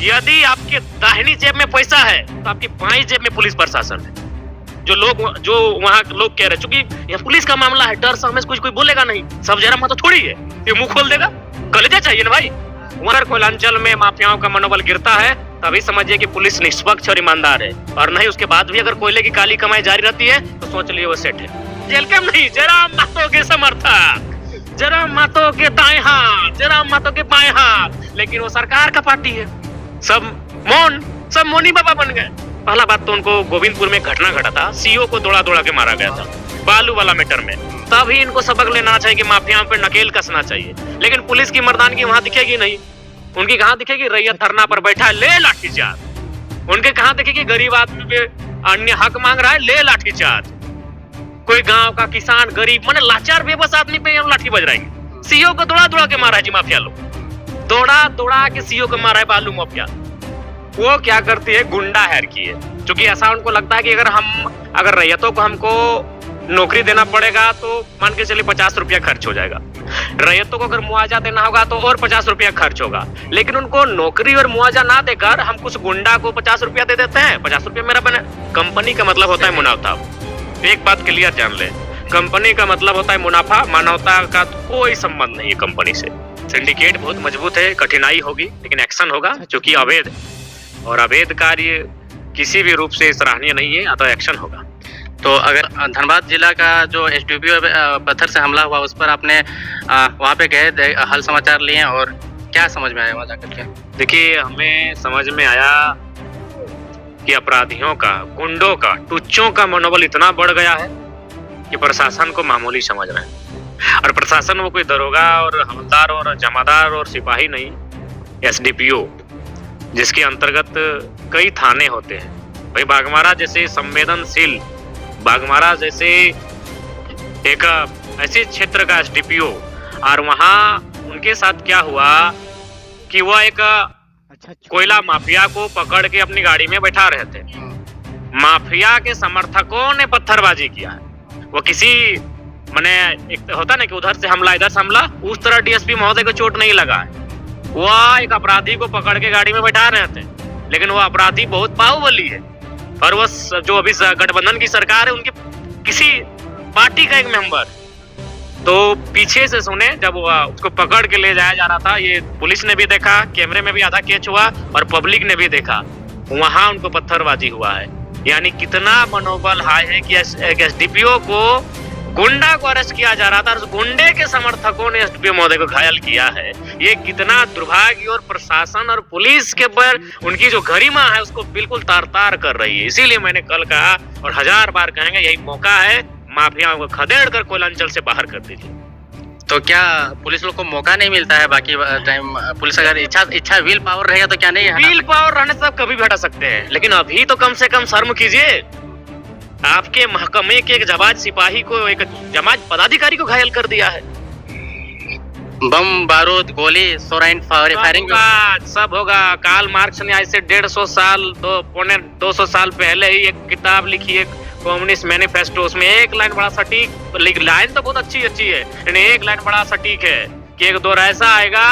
यदि आपके दाहिनी जेब में पैसा है तो आपकी बाईं जेब में पुलिस प्रशासन है। जो वहाँ लोग कह रहे हैं, चूंकि यह पुलिस का मामला है, डर से हमें कुछ कोई बोलेगा नहीं, सब जरा मत थोड़ी है, ये मुंह खोल देगा, कलेजा चाहिए ना भाई। वहाँ कोयलांचल में माफियाओं का मनोबल गिरता है तभी समझिए कि पुलिस निष्पक्ष और ईमानदार है, और नहीं उसके बाद भी अगर कोयले की काली कमाई जारी रहती है तो सोच लिए वो सेठ है। जेल कैम नहीं, जयराम महतो के समर्थक, जयराम महतो के दाएं हाथ, जयराम महतो के बाएं हाथ, लेकिन वो सरकार का पार्टी है, सब मोनी बाबा बन गए। पहला बात तो उनको गोविंदपुर में घटना घटा था, सीओ को दौड़ा के मारा गया था बालू वाला मैटर में, तभी इनको सबक लेना चाहिए कि माफियाओं पे नकेल कसना चाहिए। लेकिन पुलिस की मर्दानगी वहां दिखेगी नहीं, उनकी कहां दिखेगी? रैयत धरना पर बैठा है, ले लाठीचार्ज। उनके कहां दिखेगी? गरीब आदमी पे अन्य हक मांग रहा है, ले लाठीचार्ज। कोई गांव का किसान गरीब माने लाचार बेबस आदमी पे लाठी बज रही है। सीओ को दौड़ा के मारा है जी माफिया लोग, दौड़ा के सीओ को मारा है बालू माफिया। वो क्या करती है? गुंडा हैर की है, क्योंकि ऐसा उनको लगता है कि अगर रैयतों को हमको नौकरी देना पड़ेगा तो मान के चलिए 50 रुपया खर्च हो जाएगा, रैयतों को अगर मुआवजा देना होगा तो और 50 रुपया खर्च होगा। लेकिन उनको नौकरी और मुआवजा ना देकर हम कुछ गुंडा को 50 रुपया दे देते हैं, 50 रुपया मेरा बने। कंपनी का मतलब होता है मुनाफा, एक बात क्लियर जान ले, कंपनी का मतलब होता है मुनाफा, मानवता का कोई संबंध नहीं है कंपनी से। सिंडिकेट बहुत मजबूत है, कठिनाई होगी लेकिन एक्शन होगा, क्योंकि अवैध और अवैध कार्य किसी भी रूप से सराहनीय नहीं है, अतः एक्शन होगा। तो अगर धनबाद जिला का जो एसडीपीओ पत्थर से हमला हुआ उस पर आपने वहाँ पे गए, हाल समाचार लिए, और क्या समझ में आया वहाँ जाकर के? देखिए, हमें समझ में आया कि अपराधियों का, गुंडों का, टुच्चों का मनोबल इतना बढ़ गया है कि प्रशासन को मामूली समझ रहे हैं। और प्रशासन वो कोई दरोगा और हवलदार और जमादार और सिपाही नहीं, एसडीपीओ, जिसके अंतर्गत कई थाने होते हैं। भाई बाघमारा जैसे संवेदनशील, बाघमारा जैसे एक ऐसे क्षेत्र का एसडीपीओ, और वहां उनके साथ क्या हुआ कि वह एक कोयला माफिया को पकड़ के अपनी गाड़ी में बैठा रहे थे। माफिया के समर्थकों ने पत्थरबाजी किया है। वो किसी माने एक होता ना कि उधर से हमला इधर से हमला, उस तरह डीएसपी महोदय को चोट नहीं लगा है। वह एक अपराधी को पकड़ के गाड़ी में बैठा रहे थे, लेकिन वो अपराधी बहुत बाहुबली है, और वो जो अभी गठबंधन की सरकार है उनकी किसी पार्टी का एक मेंबर, तो पीछे से सुने जब उसको पकड़ के ले जाया जा रहा था, ये पुलिस ने भी देखा, कैमरे में भी आधा कैच हुआ और पब्लिक ने भी देखा, वहां उनको पत्थरबाजी हुआ है। यानी कितना मनोबल हाई है कि एसडीपीओ को, गुंडा को अरेस्ट किया जा रहा था, उस गुंडे के समर्थकों ने एसडीपीओ महोदय को घायल किया है। ये कितना दुर्भाग्य, और प्रशासन और पुलिस के पर उनकी जो गरिमा है उसको बिल्कुल तार-तार कर रही है। इसीलिए मैंने कल कहा और 1000 बार कहेंगे, यही मौका है, माफियाओं को खदेड़ कर कोयलांचल से बाहर कर दीजिए। तो क्या पुलिस लोग को मौका नहीं मिलता है? बाकी टाइम पुलिस अगर इच्छा विल पावर रहेगा तो क्या नहीं है? विल पावर रहने से आप कभी भी हटा सकते हैं, लेकिन अभी तो कम से कम शर्म कीजिए। आपके महकमे के एक जमात सिपाही को, एक जमात पदाधिकारी को घायल कर दिया है। बम, बारूद, गोली, सोराइन फायरिंग सब होगा। कार्ल मार्क्स ने आज से 150 साल, पौने 200 साल पहले ही एक किताब लिखी है, कम्युनिस्ट मैनिफेस्टो। उसमें एक लाइन बड़ा सटीक, लाइन तो बहुत अच्छी है, लेकिन एक लाइन बड़ा सटीक है कि एक दौर ऐसा आएगा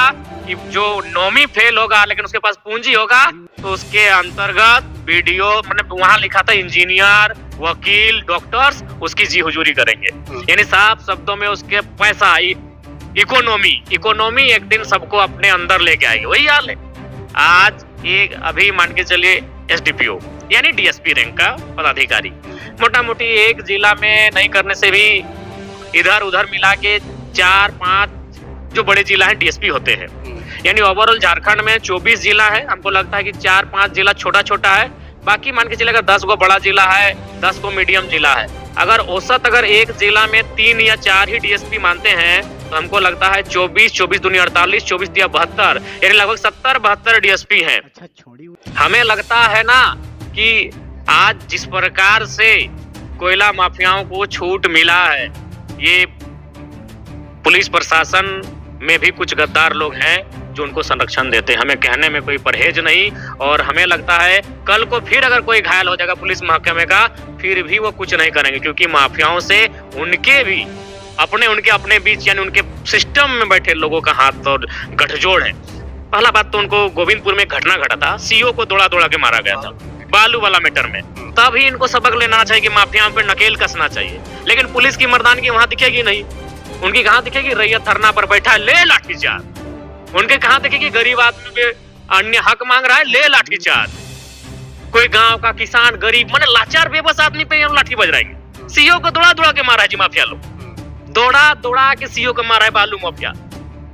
कि जो नौवीं फेल होगा लेकिन उसके पास पूंजी होगा, तो उसके अंतर्गत वीडियो, मतलब वहां लिखा था इंजीनियर, वकील, डॉक्टर्स उसकी जी हुजूरी करेंगे। यानी साफ शब्दों में उसके पैसा, इकोनॉमी एक दिन सबको अपने अंदर लेके आएगी। वही हाल है आज। एक अभी मान के चलिए एसडीपीओ यानी डीएसपी रैंक का पदाधिकारी, मोटा मोटी एक जिला में नहीं करने से भी इधर उधर मिला के 4-5 जो बड़े जिला हैं डीएसपी होते हैं। यानी ओवरऑल झारखंड में 24 जिला है। हमको लगता है कि 4-5 जिला छोटा है, बाकी मान के चलेगा 10 गो बड़ा जिला है, 10 गो मीडियम जिला है। अगर औसत अगर एक जिला में 3 या 4 ही डीएसपी मानते हैं तो हमको लगता है 24 दूनी 48, 24 दिया 72, यानी लगभग 70-72 डीएसपी हैं। हमें लगता है ना कि आज जिस प्रकार से कोयला माफियाओं को छूट मिला है, ये पुलिस प्रशासन में भी कुछ गद्दार लोग हैं जो उनको संरक्षण देते हैं। हमें कहने में कोई परहेज नहीं, और हमें लगता है कल को फिर अगर कोई घायल हो जाएगा पुलिस महकमे का, फिर भी वो कुछ नहीं करेंगे, क्योंकि माफियाओं से उनके भी उनके अपने बीच यानी उनके सिस्टम में बैठे लोगों का हाथ और गठजोड़ है। पहला बात तो उनको गोविंदपुर में घटना घटा था, सीओ को दौड़ा दौड़ा के मारा गया था बालू वाला मैटर में। तभी इनको सबक लेना चाहिए कि माफिया पे नकेल कसना चाहिए। लेकिन पुलिस की मर्दानगी वहां दिखेगी नहीं। उनकी कहाँ दिखेगी? रैयत धरना पर बैठा है, ले लाठीचार्ज। उनके कहाँ दिखेगी? गरीब आदमी पे अन्य हक मांग रहा है, ले लाठीचार्ज। कोई गांव का किसान गरीब माने लाचार बेबस आदमी पे लाठी बज रही है। सीओ को दौड़ा दौड़ा के मारा है जी माफिया लोग, दौड़ा दौड़ा के सीओ को मारा है बालू माफिया।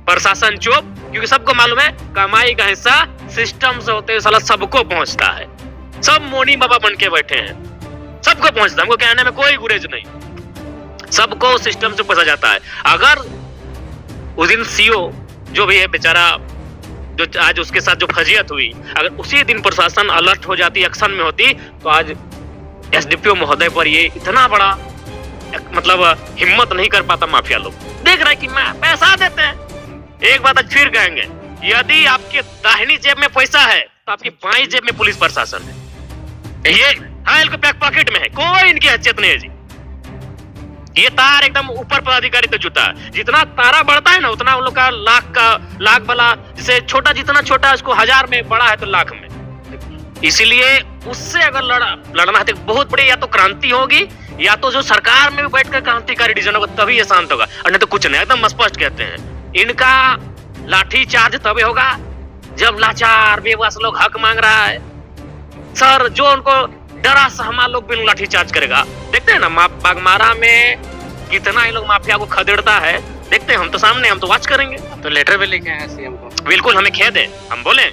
प्रशासन चुप, क्योंकि सबको मालूम है कमाई का हिस्सा सिस्टम से होते साला सबको पहुंचता है। सब मोनी बाबा बन के बैठे हैं, सबको पहुंचता है। हमको कहने में कोई गुरेज नहीं, सबको सिस्टम से पहुंचा जाता है। अगर उस दिन सीओ जो भी है बेचारा, जो आज उसके साथ जो फजीयत हुई, अगर उसी दिन प्रशासन अलर्ट हो जाती, एक्शन में होती, तो आज एसडीपीओ महोदय पर ये इतना बड़ा मतलब हिम्मत नहीं कर पाता। माफिया लोग देख रहे हैं कि पैसा देते हैं। एक बात आज फिर कहेंगे, यदि आपके दाहिनी जेब में पैसा है तो आपकी बाईं जेब में पुलिस प्रशासन है। ये हाँ, इनके बैक पॉकेट में है, कोई इनकी हैसियत नहीं है जी। ये तार एकदम ऊपर पदाधिकारी तो जुटा है। जितना तारा बढ़ता है ना, उतना उन लोग का लाख वाला, जैसे छोटा जितना छोटा उसको 1000 में, बड़ा है तो लाख में। इसीलिए उससे अगर लड़ना है तो बहुत बड़ी या तो क्रांति होगी, या तो जो सरकार में भी बैठकर क्रांतिकारी डिसीजन होगा, तभी ये शांत होगा। और नहीं तो कुछ नहीं। एकदम स्पष्ट कहते हैं, इनका लाठी चार्ज तभी होगा जब लाचार बेबस लोग हक मांग रहा है। सर जो उनको डरा सहमा लोग भी लाठी चार्ज करेगा। देखते हैं ना बागमारा में कितना ये लोग माफिया को खदेड़ता है, देखते हैं। हम तो सामने, हम तो वॉच करेंगे। तो लेटर भी लिखे हैं सीएम को। बिल्कुल, हमें खेद है। हम बोले,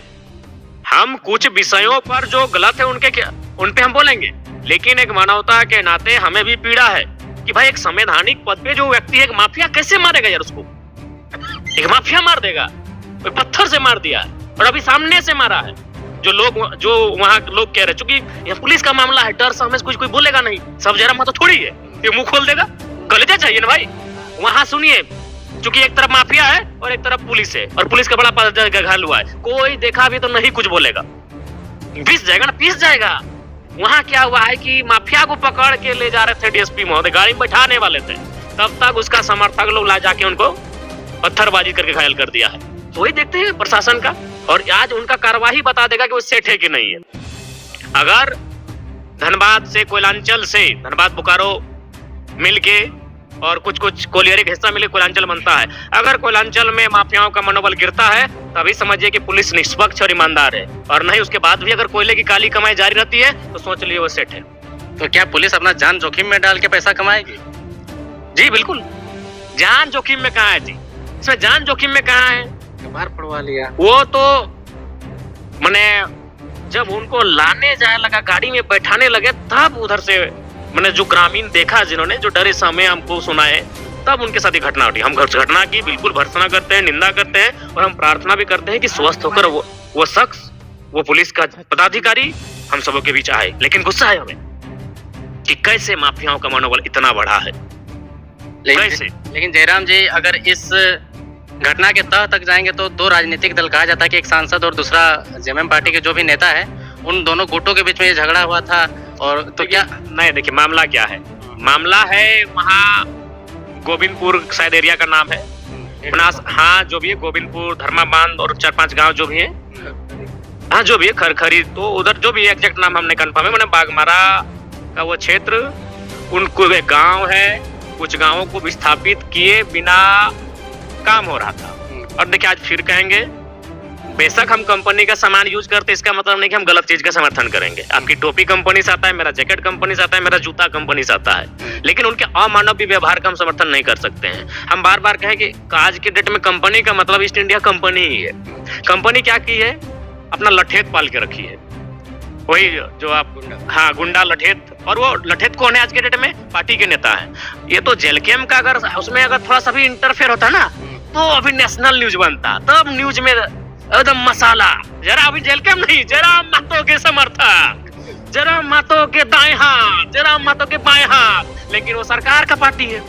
हम कुछ विषयों पर जो गलत है उन पे हम बोलेंगे, लेकिन एक मानवता के नाते हमें भी पीड़ा है कि भाई एक संवैधानिक पद पे जो व्यक्ति है, एक माफिया कैसे मारेगा यार? उसको एक माफिया मार देगा, कोई पत्थर से मार दिया और अभी सामने से मारा है। जो वहाँ लोग कह रहे, चूंकि यह पुलिस का मामला है, डर से हमें कोई बोलेगा नहीं। सब जरा मत थोड़ी है, ये मुंह खोल देगा। कलेजा चाहिए ना भाई। वहां सुनिए, चूंकि एक तरफ माफिया है और एक तरफ पुलिस है, और पुलिस का बड़ा घायल हुआ है, कोई देखा भी तो नहीं कुछ बोलेगा, पिस जाएगा ना, पिस जाएगा। वहां क्या हुआ है कि माफिया को पकड़ के ले जा रहे थे डीएसपी महोदय, गाड़ी में बैठाने वाले थे, तब तक उसका समर्थक लोग ला जाके उनको पत्थरबाजी करके घायल कर दिया है। तो वही देखते हैं प्रशासन का, और आज उनका कार्रवाई बता देगा कि वो सेठ है कि नहीं है। अगर धनबाद से, कोयलांचल से, धनबाद बोकारो मिलके और कुछ कोलियरी का हिस्सा मिले कोयलांचल बनता है। अगर कोयलांचल में माफियाओं का मनोबल गिरता है, तभी समझिए कि पुलिस निष्पक्ष और ईमानदार है, और नहीं उसके बाद भी अगर कोयले की काली कमाई जारी रहती है तो सोच लिए वो सेठ है। तो क्या पुलिस अपना जान जोखिम में डाल के पैसा कमाएगी? जी बिल्कुल। जान जोखिम में कहाँ है जी? इसमें जान जोखिम में कहाँ है? बाहर पड़वा लिया। वो तो मैंने जब उनको लाने जाए लगा, गाड़ी में बैठाने लगे, तब उधर से मैंने जो ग्रामीण देखा, जिन्होंने जो डरे समय हमको सुनाए, तब उनके साथ ही घटना घटी। हम घटना की बिल्कुल भर्त्सना करते हैं, निंदा करते हैं, और हम प्रार्थना भी करते हैं कि स्वस्थ होकर वो शख्स, वो पुलिस का पदाधिकारी हम सबों के बीच आए। लेकिन गुस्सा है हमें कि कैसे माफियाओं का मनोबल इतना बढ़ा है। लेकिन जयराम जी, अगर इस घटना के तह तक जाएंगे तो दो राजनीतिक दल, कहा जाता है कि एक सांसद और दूसरा जेएमएम पार्टी के जो भी नेता है, उन दोनों गुटों के बीच में ये झगड़ा हुआ था। और तो क्या नहीं, देखिए मामला क्या है। मामला है वहाँ गोविंदपुर शायद एरिया का नाम है, हाँ जो भी है, गोविंदपुर, धर्माबांध और 4-5 गांव जो भी है, हाँ जो भी है, खरखरी, तो उधर जो भी एग्जैक्ट नाम हमने कंफर्म है, मैंने बागमारा का वो क्षेत्र, उनको एक गाँव है, कुछ गाँवों को विस्थापित किए बिना काम हो रहा था। और देखिए आज फिर कहेंगे, बेशक हम कंपनी का सामान यूज करते, इसका मतलब नहीं कि हम गलत चीज का समर्थन करेंगे। आपकी टोपी कंपनी से आता है, मेरा जैकेट कंपनी से आता है, मेरा जूता कंपनी से आता है, लेकिन उनके अमानवीय व्यवहार का हम समर्थन नहीं कर सकते हैं। हम बार बार कहें कि आज के डेट में कंपनी का मतलब ईस्ट इंडिया कंपनी ही है। कंपनी क्या की है? अपना लठेत पाल के रखी है, वही जो आप, हाँ गुंडा लठेत। और वो लठेत कौन है आज के डेट में? पार्टी के नेता है। ये तो जेल कैम्प का अगर उसमें अगर थोड़ा सा भी इंटरफेयर होता ना, तो अभी नेशनल न्यूज बनता, तब न्यूज में एकदम मसाला। जरा अभी जेल कैम्प नहीं, जरा महतो के समर्थक, जरा महतो के दाएं हाथ, जरा महतो के बाएं हाथ, लेकिन वो सरकार का पार्टी है।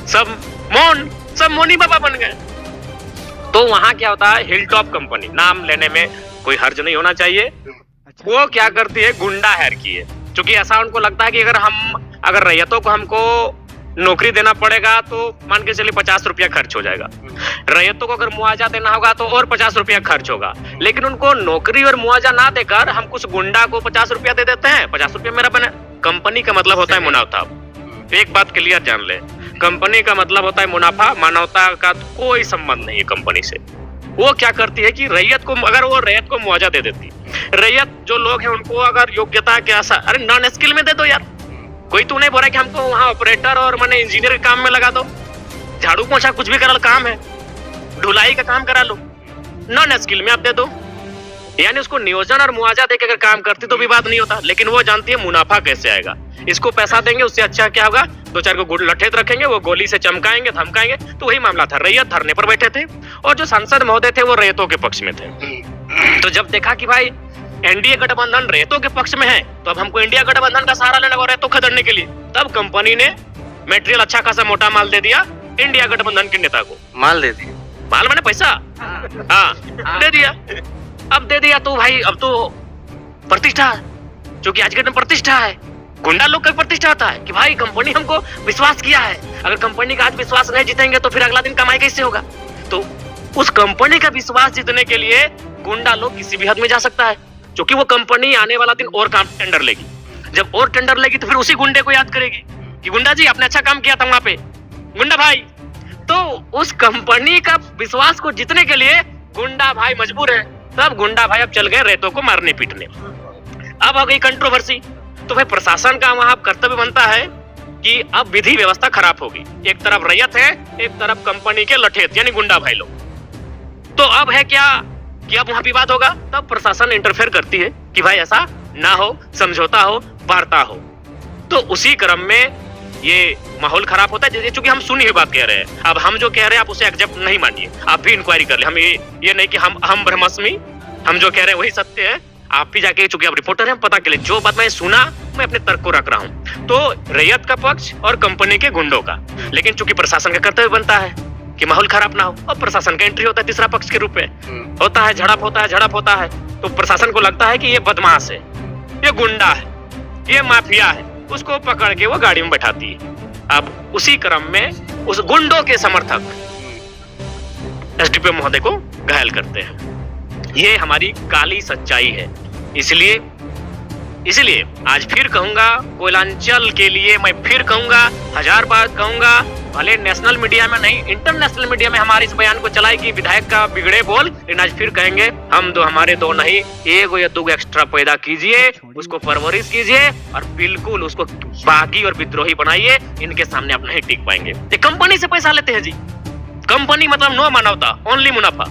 सब मोनी बाबा बन गए। तो वहां क्या होता है, हिल टॉप कंपनी, नाम लेने में कोई हर्ज नहीं होना चाहिए। वो क्या करती है, गुंडा हायर की है, क्योंकि ऐसा उनको लगता है कि अगर रैयतों को हमको नौकरी देना पड़ेगा तो मान के चलिए 50 रुपया खर्च हो जाएगा। रैयतों को अगर मुआवजा देना होगा तो और 50 रुपया खर्च होगा। लेकिन उनको नौकरी और मुआवजा ना देकर हम कुछ गुंडा को 50 रुपया दे देते हैं, 50 रुपया मेरा बने। कंपनी का मतलब होता है मुनाफा। एक बात क्लियर जान ले, कंपनी का मतलब होता है मुनाफा, मानवता का कोई संबंध नहीं है कंपनी से। वो क्या करती है कि रैयत को, अगर वो रैयत को मुआवजा दे देती, रैयत जो लोग हैं उनको अगर योग्यता के आसार, अरे नॉन स्किल में दे दो यार। कोई तू नहीं बोल रहा कि हमको वहाँ ऑपरेटर और माने इंजीनियर के काम में लगा दो, झाड़ू पोछा कुछ भी करल काम है, ढुलाई का काम करा लो, नॉन स्किल में आप दे दो। यानी उसको नियोजन और मुआवजा देकर अगर काम करती तो भी बात नहीं होता। लेकिन वो जानती है मुनाफा कैसे आएगा, इसको पैसा देंगे उससे अच्छा क्या होगा, 2-4 को लठेत रखेंगे, वो गोली से चमकाएंगे, धमकाएंगे। तो वही मामला था, रैयत धरने पर बैठे थे और जो सांसद महोदय थे वो रैयतों के पक्ष में थे। तो जब देखा कि भाई एनडीए गठबंधन रैयतों के पक्ष में है तो अब हमको इंडिया गठबंधन का सहारा लेना होगा रैयतों खदेड़ने के लिए, तब कंपनी ने मटेरियल अच्छा खासा मोटा माल दे दिया इंडिया गठबंधन के नेता को। माल दे दिया, माल मैंने पैसा, हाँ दे दिया। अब दे दिया तो भाई अब तो प्रतिष्ठा, जो कि आज के दिन प्रतिष्ठा है, गुंडा लोग का प्रतिष्ठा होता है कि भाई कंपनी हमको विश्वास किया है, अगर कंपनी का आज विश्वास नहीं जीतेंगे तो फिर अगला दिन कमाई कैसे होगा। तो उस कंपनी का विश्वास जीतने के लिए गुंडा लोग किसी भी हद में जा सकता है, क्योंकि वो कंपनी आने वाला दिन और काम टेंडर लेगी। जब और टेंडर लेगी तो फिर उसी गुंडे को याद करेगी कि गुंडा जी आपने अच्छा काम किया था वहां पे, गुंडा भाई। तो उस कंपनी का विश्वास को जीतने के लिए गुंडा भाई मजबूर है। तब गुंडा भाई अब चल गए रैयतों को मारने पीटने। अब हो गई कंट्रोवर्सी, तो भाई प्रशासन का वहां कर्तव्य बनता है कि अब विधि व्यवस्था खराब होगी। एक तरफ रैयत है, एक तरफ कंपनी के लठेत यानी गुंडा भाई लोग। तो अब है क्या कि अब वहां विवाद होगा, तब प्रशासन इंटरफेयर करती है कि भाई ऐसा ना हो, समझौता हो, वार्ता हो। तो उसी क्रम में ये माहौल खराब होता है। चूंकि हम सुनी हुई बात कह रहे हैं, अब हम जो कह रहे हैं आप उसे एक्सेप्ट नहीं मानिए, आप भी इंक्वायरी कर ले। हम ये नहीं कि हम ब्रह्मास्मि, हम जो कह रहे हैं वही सत्य है। आप भी जाके, चूंकि आप रिपोर्टर हैं, पता के लिए जो बात मैं सुना मैं अपने तर्क को रख रहा हूँ। तो रैयत का पक्ष और कंपनी के गुंडों का, लेकिन चूंकि प्रशासन का कर्तव्य बनता है कि माहौल खराब ना हो, और प्रशासन का एंट्री होता है तीसरा पक्ष के रूप में, होता है झड़प होता है। तो प्रशासन को लगता है कि ये बदमाश है, ये गुंडा है, ये माफिया है, उसको पकड़ के वो गाड़ी में बैठाती है। अब उसी क्रम में उस गुंडों के समर्थक एसडीपीओ महोदय को घायल करते हैं। ये हमारी काली सच्चाई है। इसलिए आज फिर कहूंगा, कोयलांचल के लिए मैं फिर कहूंगा, 1000 बार कहूंगा, भले नेशनल मीडिया में नहीं, इंटरनेशनल मीडिया में हमारे इस बयान को चलाए कि विधायक का बिगड़े बोल, लेकिन आज फिर कहेंगे, हम दो हमारे दो नहीं, 1 या 2 एक्स्ट्रा पैदा कीजिए, उसको परवरिश कीजिए और बिल्कुल उसको बागी और विद्रोही बनाइए। इनके सामने आप नहीं टिक पाएंगे। ये कंपनी से पैसा लेते हैं जी, कंपनी मतलब नो मानवता, ओनली मुनाफा।